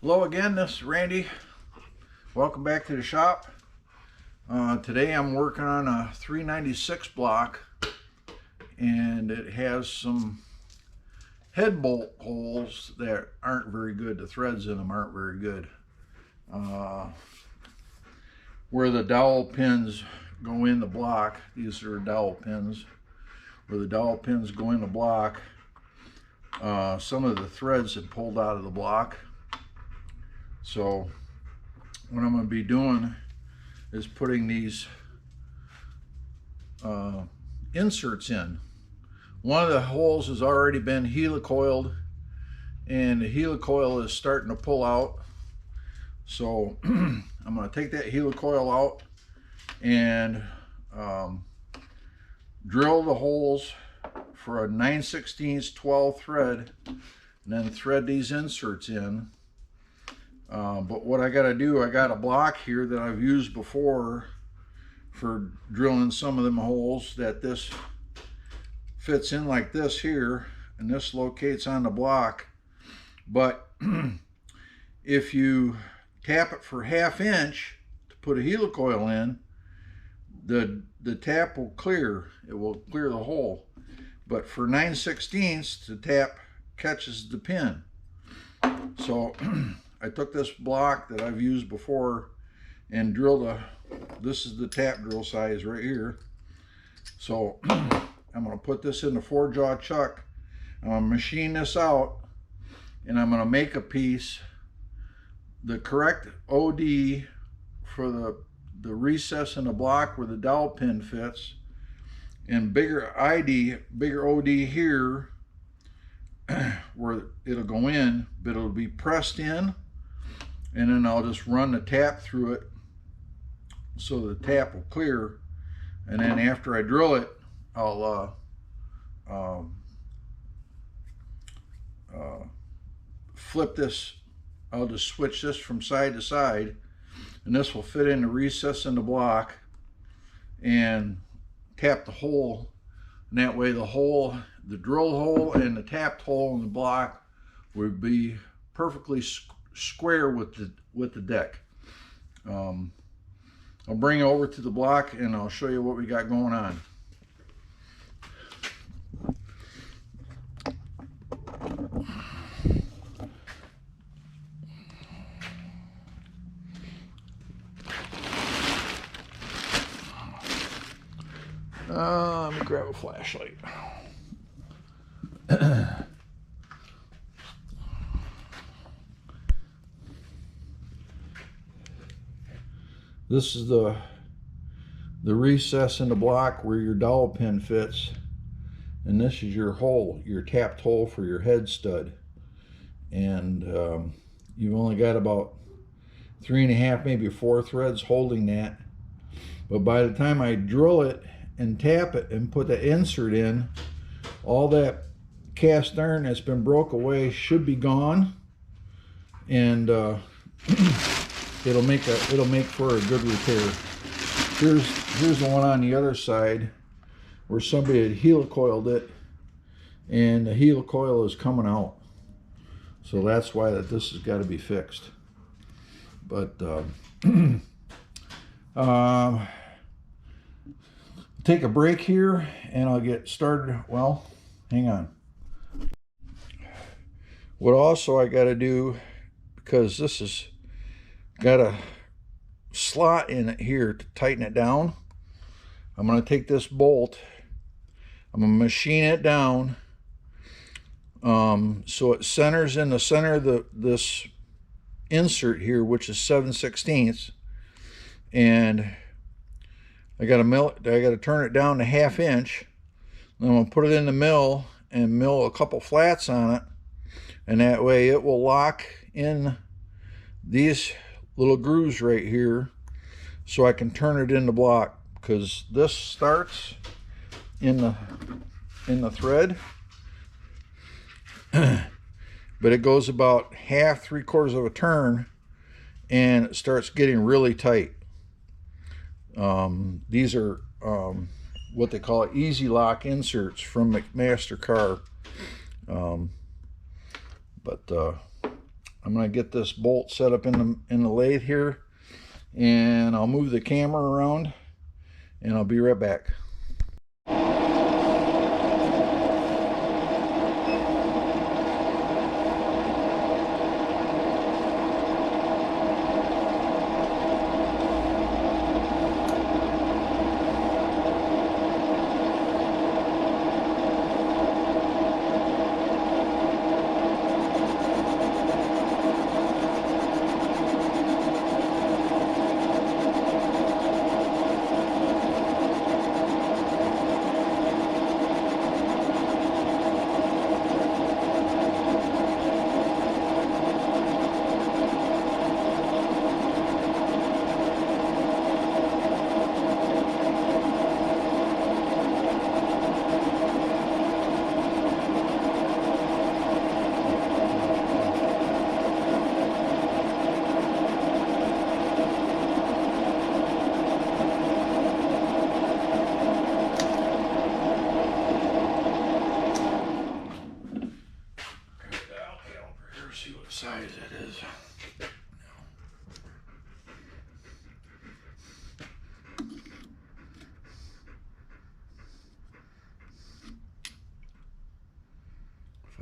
Hello again, this is Randy. Welcome back to the shop. Today I'm working on a 396 block, and it has some head bolt holes that aren't very good. The threads in them aren't very good. Where the dowel pins go in the block, these are dowel pins. Where the dowel pins go in the block, some of the threads have pulled out of the block. So what I'm going to be doing is putting these inserts in. One of the holes has already been helicoiled, and the helicoil is starting to pull out. So I'm going to take that helicoil out and drill the holes for a 9/16 12 thread, and then thread these inserts in. But what I got to do, I got a block here that I've used before for drilling some of them holes, that this fits in like this here, and this locates on the block. But if you tap it for 1/2 inch to put a helicoil in, the tap will clear. It will clear the hole. But for 9/16 the tap catches the pin. So I took this block that I've used before and drilled this is the tap drill size right here. So I'm going to put this in the 4-jaw chuck. I'm going to machine this out, and I'm going to make a piece, the correct OD for the recess in the block where the dowel pin fits, and bigger OD here where it'll go in, but it'll be pressed in, and then I'll just run the tap through it so the tap will clear. And then after I drill it, I'll flip this. I'll just switch this from side to side, and this will fit in the recess in the block and tap the hole. And that way the drill hole and the tapped hole in the block would be perfectly square with the deck. I'll bring it over to the block and I'll show you what we got going on. Let me grab a flashlight. This is the recess in the block where your dowel pin fits, and this is your hole, your tapped hole for your head stud. And you've only got about 3.5, maybe 4 threads holding that. But by the time I drill it and tap it and put the insert in, all that cast iron that's been broke away should be gone, and it'll make for a good repair. Here's the one on the other side where somebody had helicoiled it, and the helicoil is coming out. So that's why this has got to be fixed. But take a break here and I'll get started. Well, hang on. What also I got to do, because this has got a slot in it here to tighten it down, I'm going to take this bolt, I'm going to machine it down so it centers in the center of this insert here, which is 7/16, and I got to turn it down to 1/2 inch. Then I'm going to put it in the mill and mill a couple flats on it, and that way it will lock in these little grooves right here so I can turn it in the block, because this starts in the thread but it goes about 1/2, 3/4 of a turn, and it starts getting really tight. These are what they call easy lock inserts from McMaster-Carr. I'm going to get this bolt set up in the lathe here, and I'll move the camera around, and I'll be right back. See what size it is.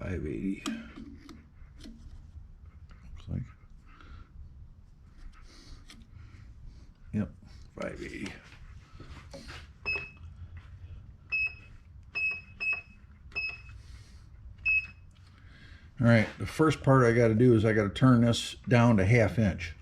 .580. Looks like. Yep, 580. All right, the first part I got to do is I got to turn this down to 1/2 inch.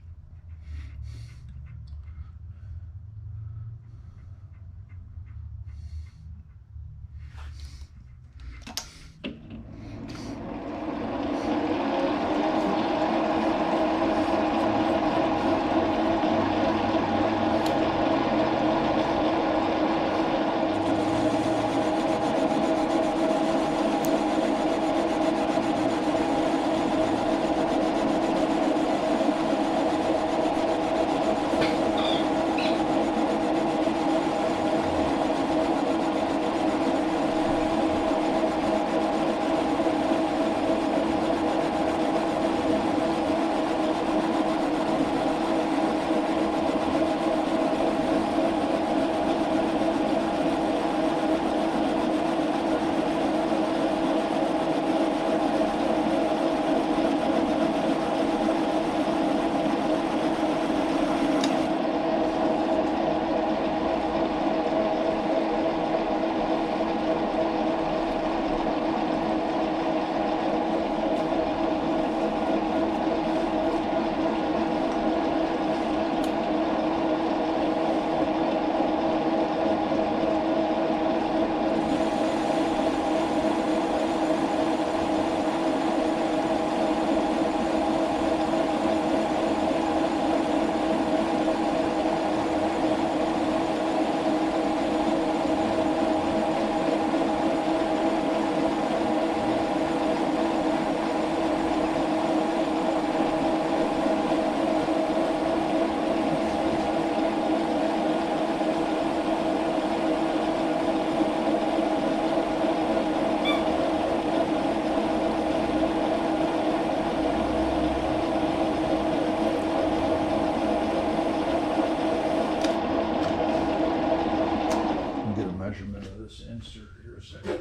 Measurement of this insert here a second.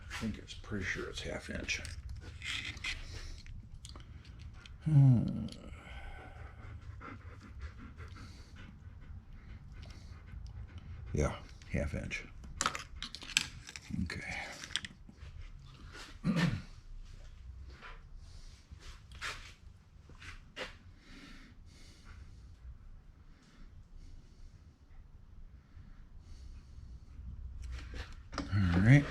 I think it's pretty sure it's 1/2 inch. Yeah, 1/2 inch. Okay. All right.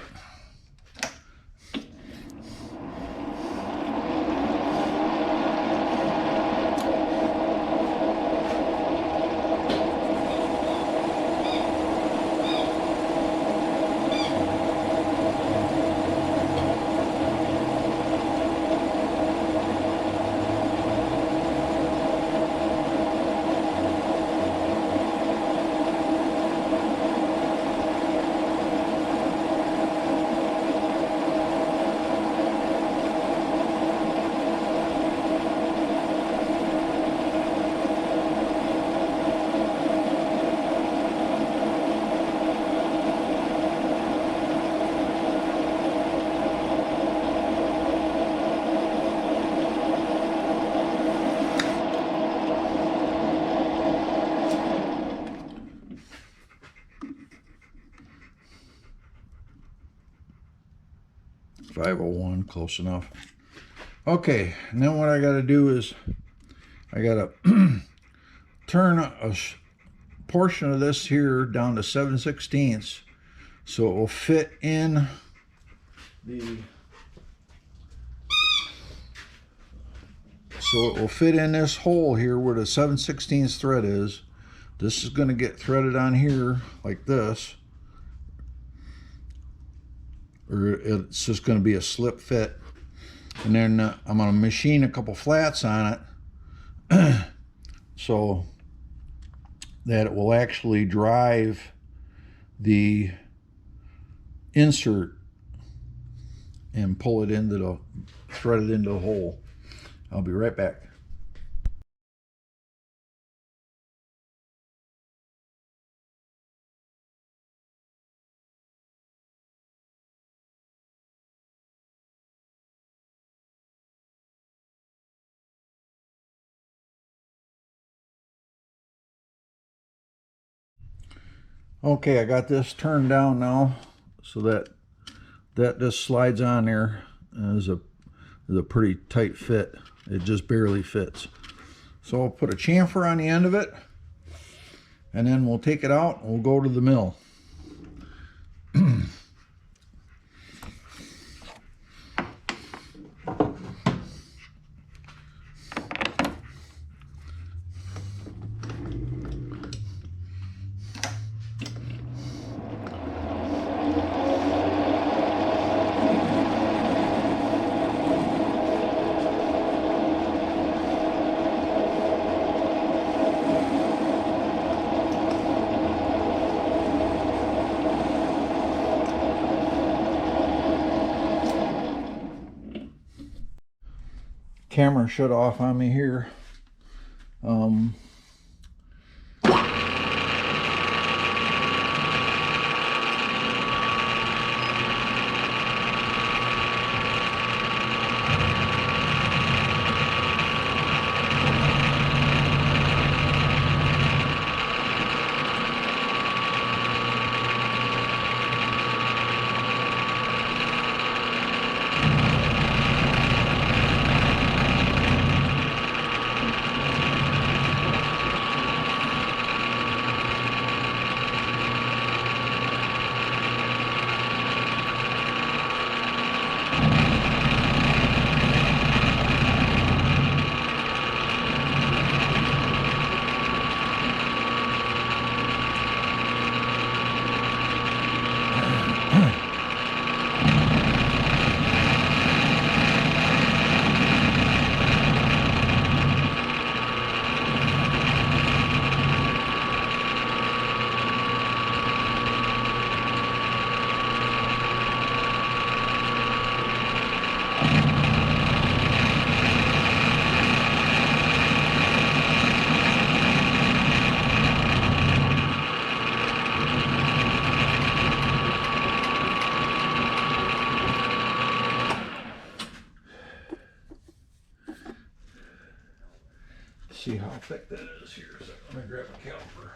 501, close enough. Okay, and then what I got to do is I got to turn a portion of this here down to 7/16 so it will fit in this hole here where the 7/16 thread is. This is going to get threaded on here like this, or it's just going to be a slip fit. And then I'm going to machine a couple flats on it so that it will actually drive the insert and pull it into the, thread it into the hole. I'll be right back. Okay, I got this turned down now so that just slides on there. Is a pretty tight fit. It just barely fits. So I'll put a chamfer on the end of it, and then we'll take it out and we'll go to the mill. Camera shut off on me here. See how thick that is here. So let me grab a caliper.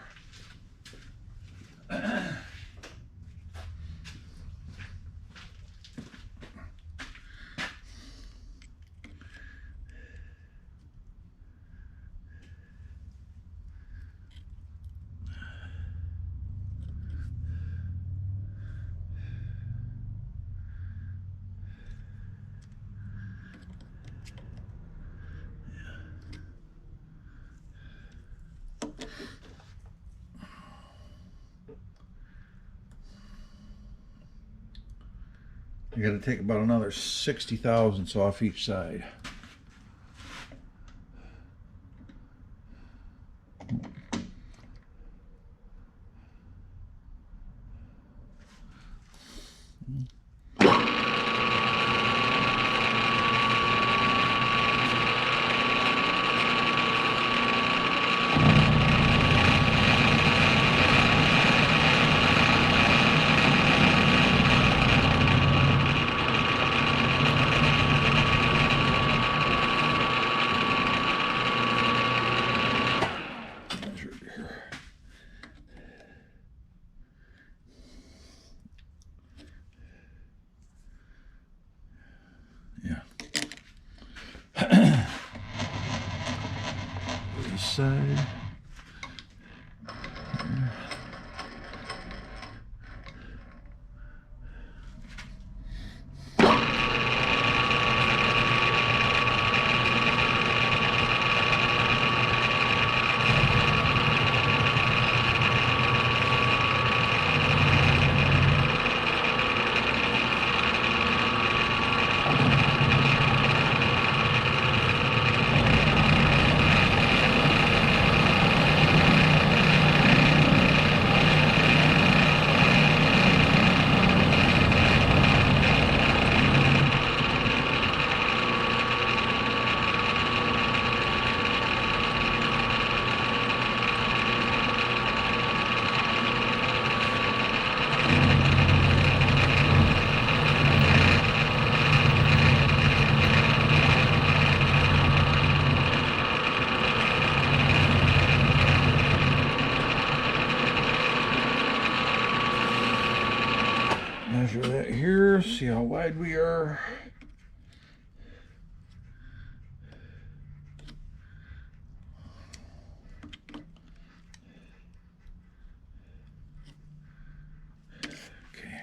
You got to take about another 60 thousandths off each side. side. Measure that here, see how wide we are. Okay.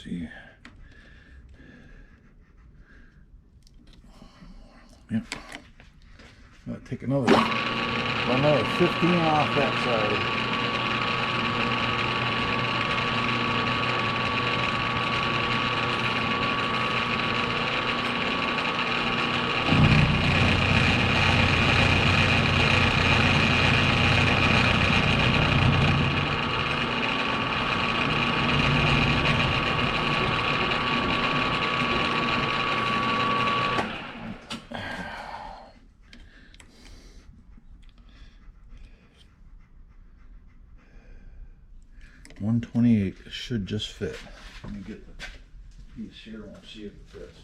See. Yep. I'll take another 15 off that side. $128 should just fit. Let me get the piece here and see if it fits.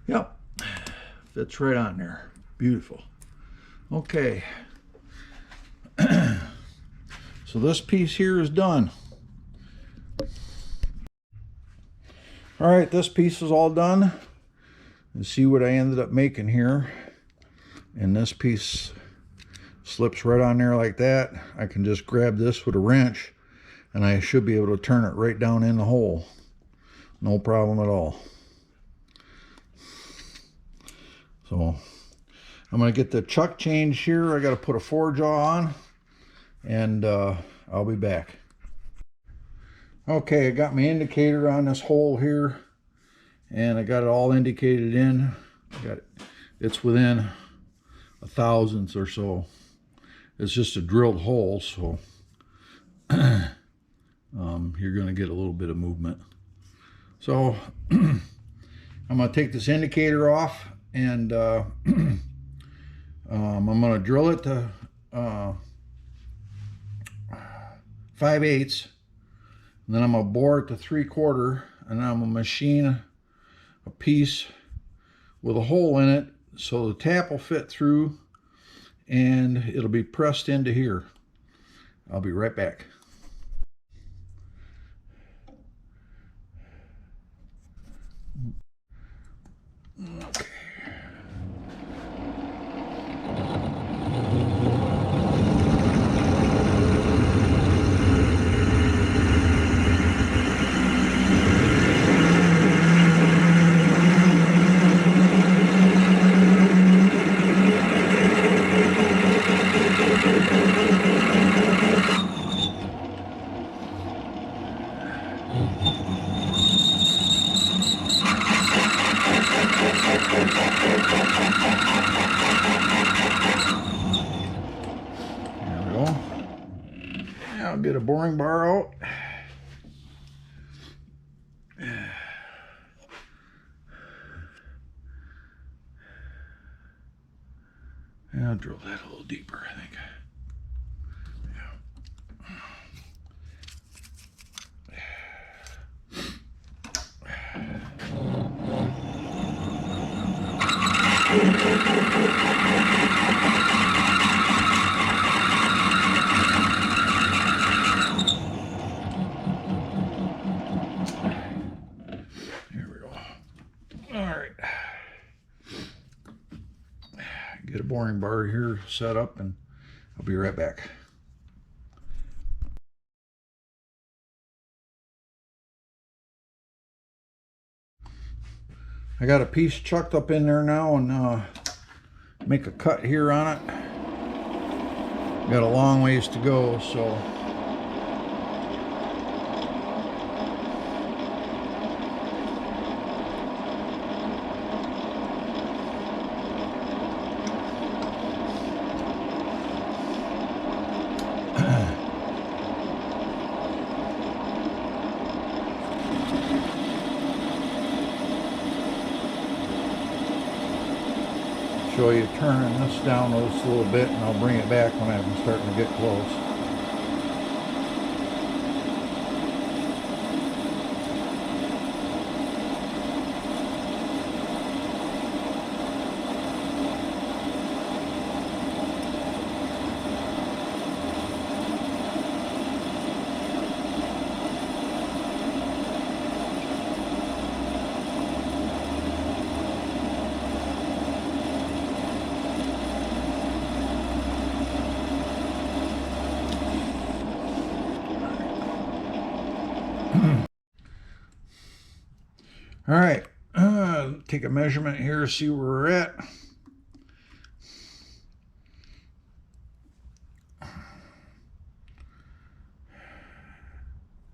Yep, fits right on there. Beautiful. Okay. So this piece here is done. All right, this piece is all done. And see what I ended up making here. And this piece slips right on there like that. I can just grab this with a wrench and I should be able to turn it right down in the hole. No problem at all. So I'm going to get the chuck change here. I got to put a 4-jaw on and I'll be back. Okay, I got my indicator on this hole here and I got it all indicated in. It's within a thousandth or so. It's just a drilled hole, so you're going to get a little bit of movement. So I'm going to take this indicator off and I'm going to drill it to 5/8. And then I'm going to bore it to 3/4, and I'm going to machine a piece with a hole in it so the tap will fit through and it'll be pressed into here. I'll be right back. Okay. boring bar out. And I'll drill that a little deeper, I think. Here we go. All right. Get a boring bar here set up, and I'll be right back. I got a piece chucked up in there now, and make a cut here on it. Got a long ways to go, so show you turning this down just a little bit, and I'll bring it back when I'm starting to get close. All right, take a measurement here, see where we're at.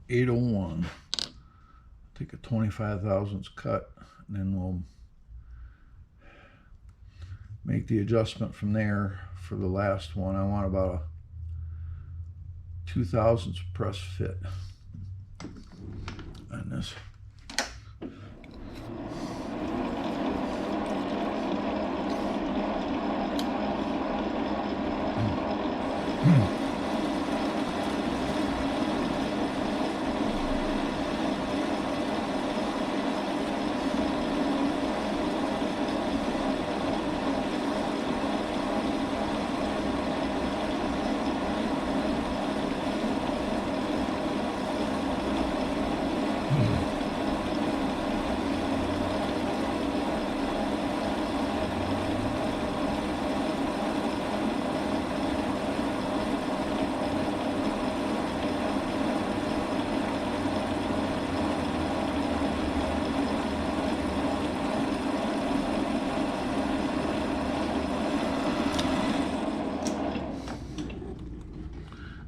.801. Take a 25 thousandths cut, and then we'll make the adjustment from there for the last one. I want about a 2 thousandths press fit on this.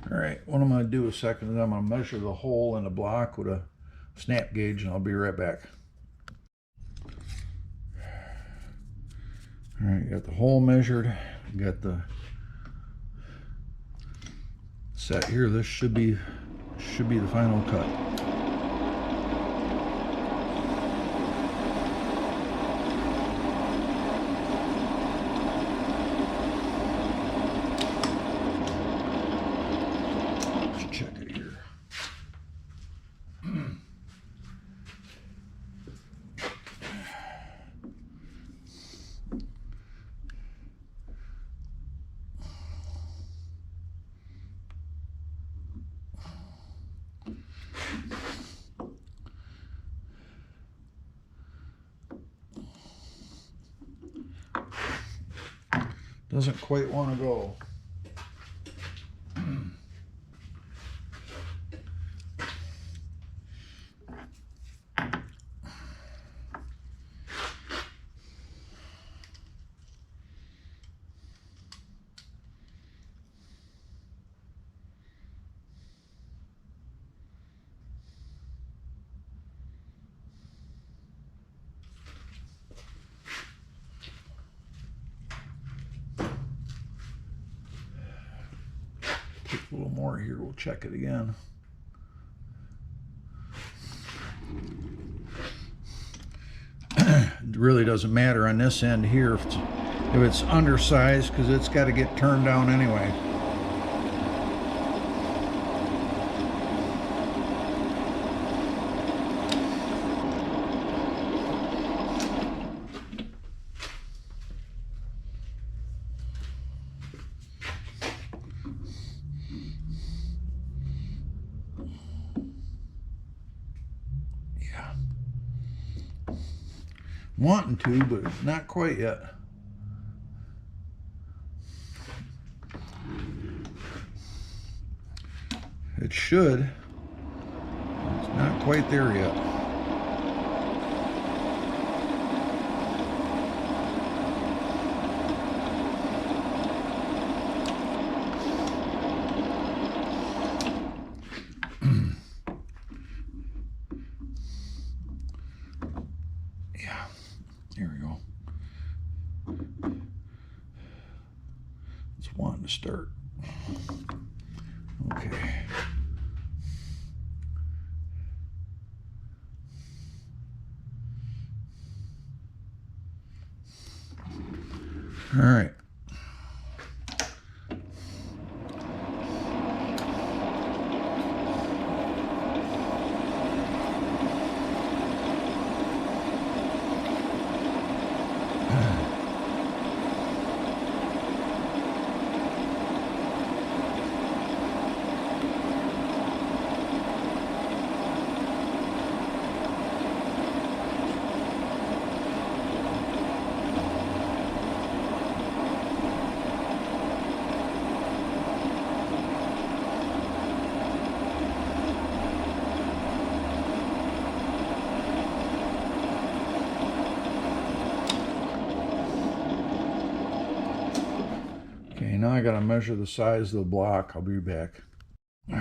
All right, what I'm going to do a second is I'm going to measure the hole in the block with a snap gauge, and I'll be right back. All right, got the hole measured, got the set here. This should be the final cut. Doesn't quite want to go. more here. We'll check it again. It really doesn't matter on this end here if it's undersized, because it's got to get turned down anyway. Wanting to, but not quite yet. It should. It's not quite there yet. Yeah. Here we go. It's wanting to start. Okay. All right. Now I gotta measure the size of the block. I'll be back. All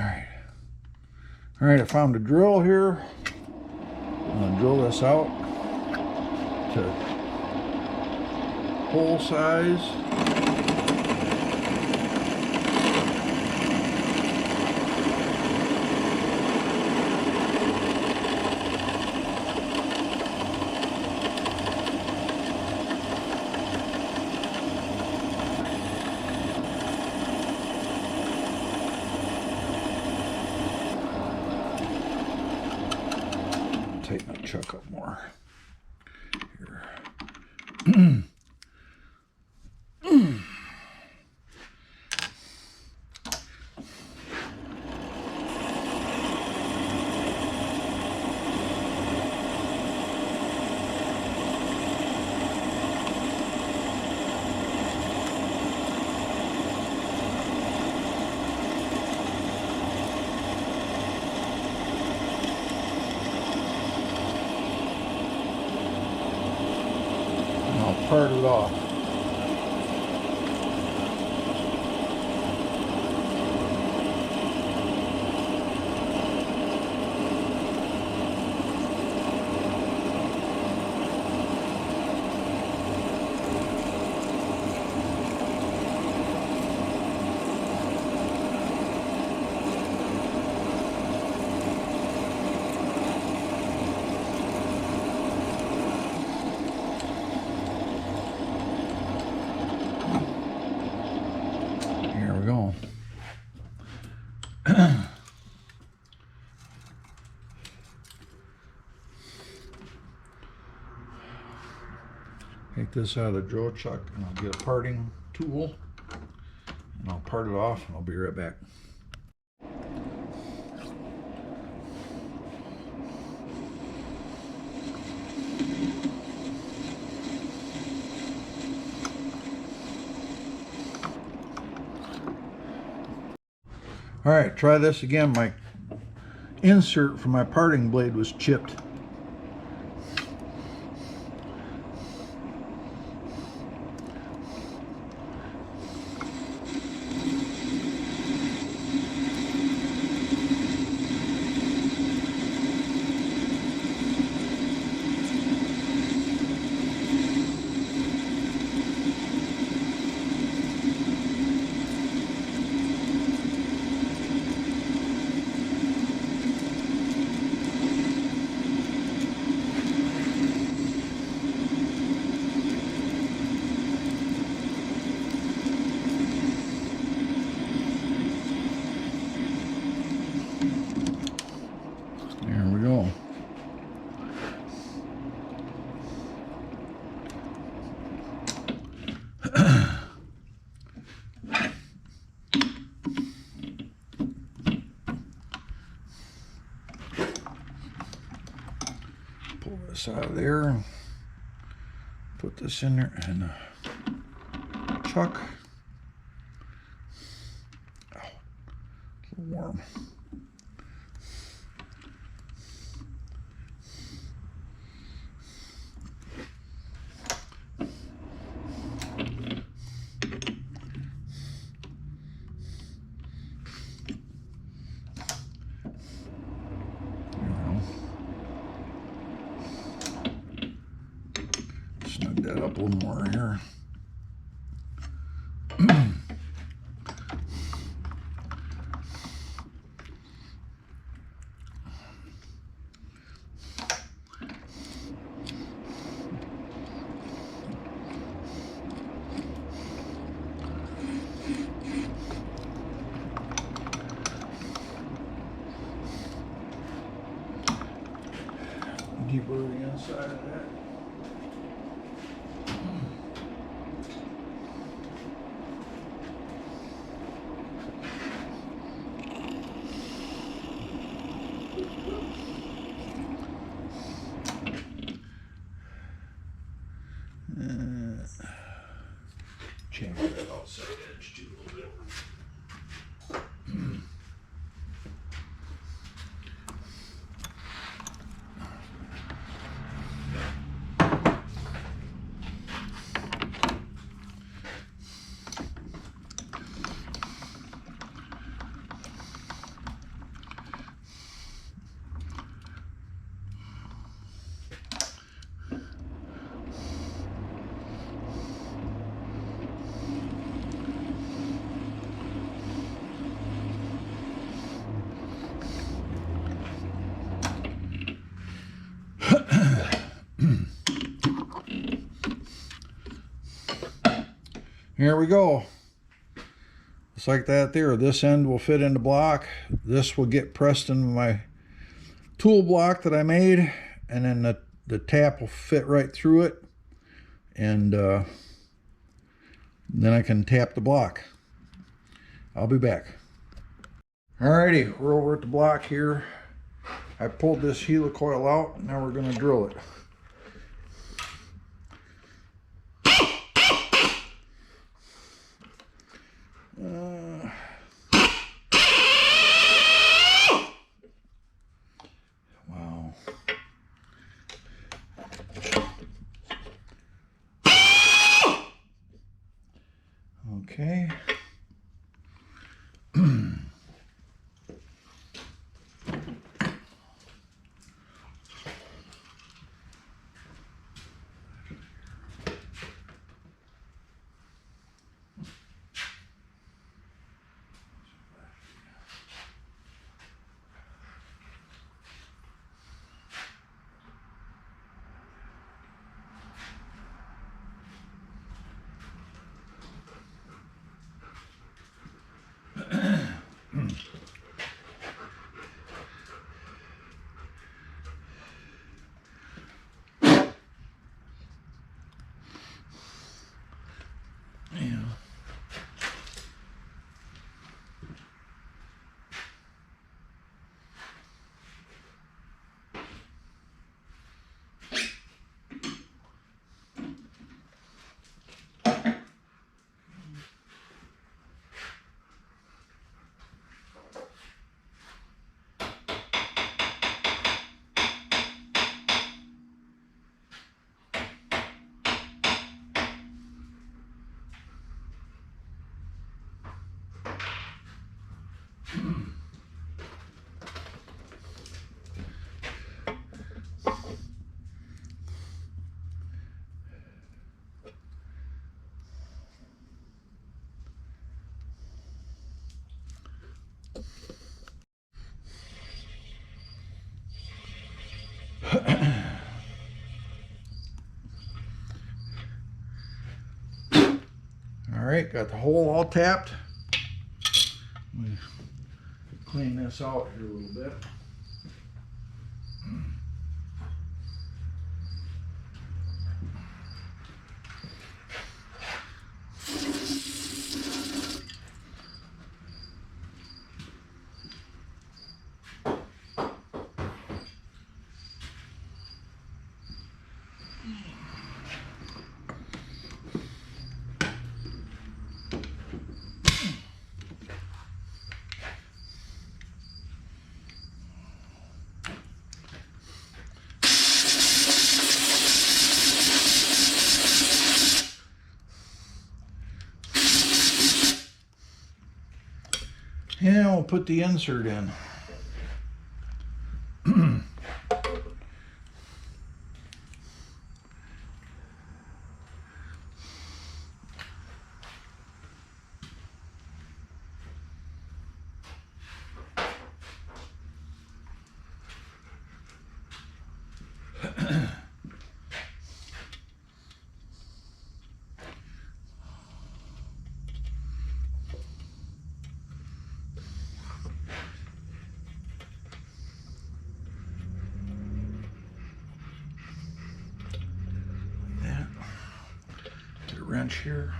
right, I found a drill here. I'm gonna drill this out to hole size. Tighten that chuck up more. Here. Part it off. Go. Take this out of the drill chuck and I'll get a parting tool and I'll part it off and I'll be right back. All right, try this again. My insert for my parting blade was chipped. Pull this out of there. Put this in there and chuck. Oh, a little warm. Snug that up a little more here. Deeper the inside of that. Change that outside edge too a little bit. Here we go. Just like that there. This end will fit in the block. This will get pressed into my tool block that I made. And then the tap will fit right through it. And then I can tap the block. I'll be back. Alrighty, we're over at the block here. I pulled this helicoil out. Now we're going to drill it. Wow. Okay. All right, got the hole all tapped. Let me clean this out here a little bit. And we'll put the insert in. Get a wrench here.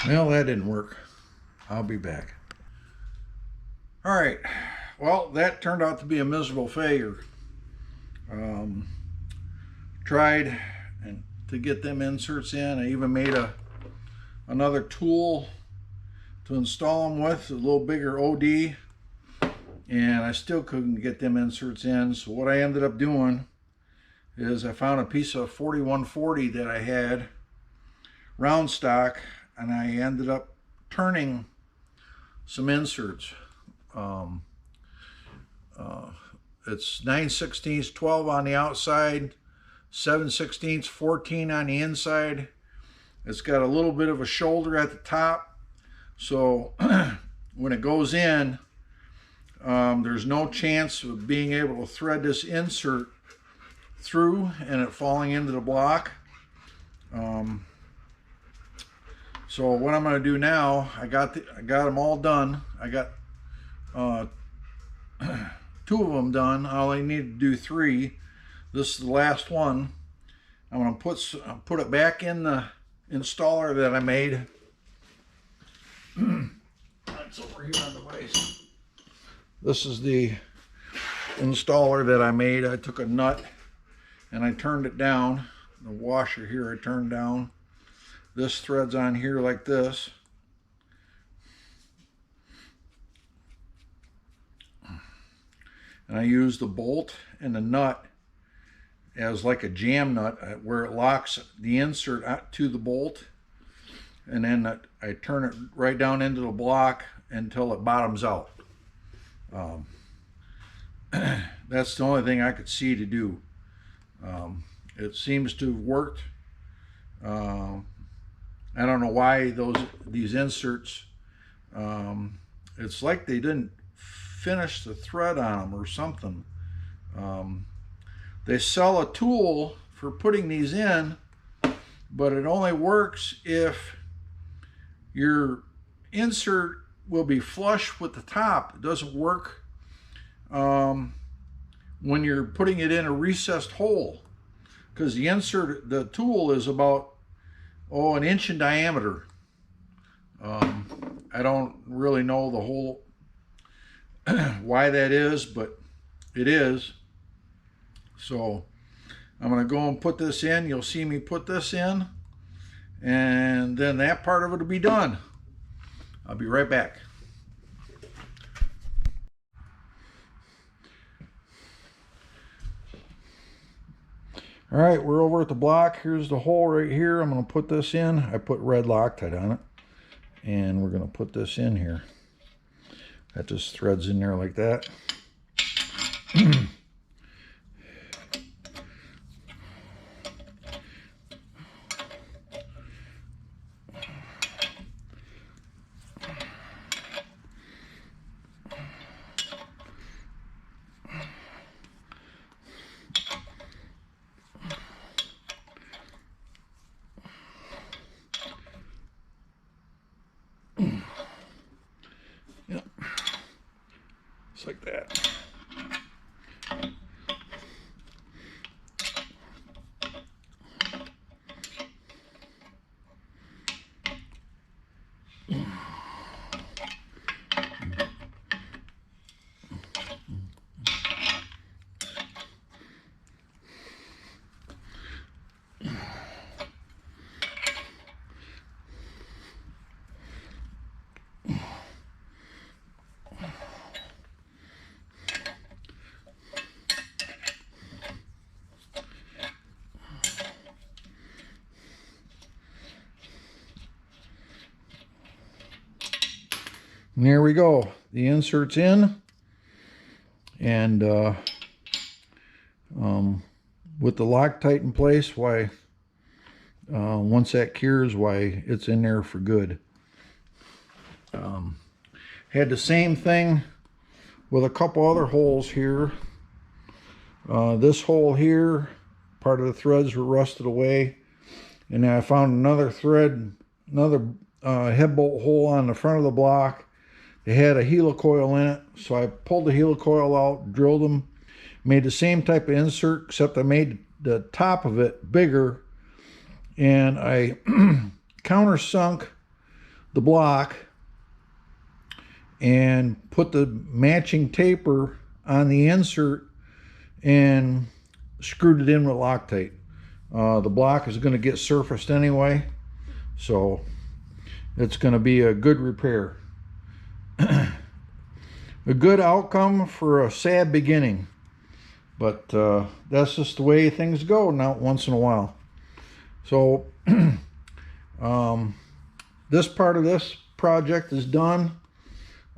Well, that didn't work. I'll be back. All right. Well, that turned out to be a miserable failure. Tried to get them inserts in. I even made another tool to install them with, a little bigger OD, and I still couldn't get them inserts in. So what I ended up doing is I found a piece of 4140 that I had, round stock, and I ended up turning some inserts. It's 9/16 12 on the outside, 7/16 14 on the inside. It's got a little bit of a shoulder at the top, so when it goes in, there's no chance of being able to thread this insert through and it falling into the block. So what I'm going to do now, I got them all done. I got 2 of them done. I only need to do 3. This is the last one. I'm going to put it back in the installer that I made. That's over here on the base. This is the installer that I made. I took a nut and I turned it down. The washer here I turned down. This threads on here like this. And I use the bolt and the nut as like a jam nut where it locks the insert to the bolt, and then I turn it right down into the block until it bottoms out. That's the only thing I could see to do. It seems to have worked. I don't know why these inserts, it's like they didn't finish the thread on them or something. They sell a tool for putting these in, but it only works if your insert will be flush with the top. It doesn't work when you're putting it in a recessed hole, because the tool is about an inch in diameter. I don't really know the whole why that is, but it is. So I'm going to go and put this in. You'll see me put this in, and then that part of it will be done. I'll be right back. All right, we're over at the block. Here's the hole right here. I'm going to put this in. I put red Loctite on it, and we're going to put this in here. That just threads in there like that. Just like that. And there we go. The insert's in, and with the Loctite in place, why, once that cures, why, it's in there for good. Had the same thing with a couple other holes here. This hole here, part of the threads were rusted away, and then I found another thread, another head bolt hole on the front of the block. They had a helicoil in it, so I pulled the helicoil out, drilled them, made the same type of insert, except I made the top of it bigger, and I countersunk the block and put the matching taper on the insert and screwed it in with Loctite. The block is going to get surfaced anyway, so it's going to be a good repair. A good outcome for a sad beginning, but that's just the way things go now once in a while. So this part of this project is done.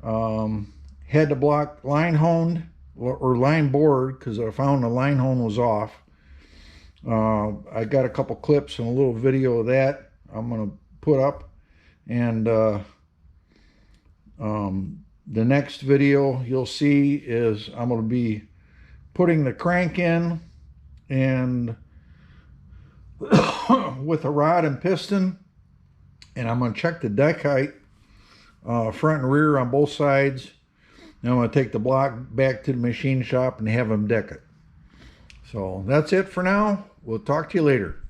Had the block line honed or line bored because I found the line hone was off. I got a couple clips and a little video of that I'm going to put up, and the next video you'll see is I'm going to be putting the crank in, and with a rod and piston, and I'm going to check the deck height, front and rear on both sides. Then I'm going to take the block back to the machine shop and have them deck it. So that's it for now. We'll talk to you later.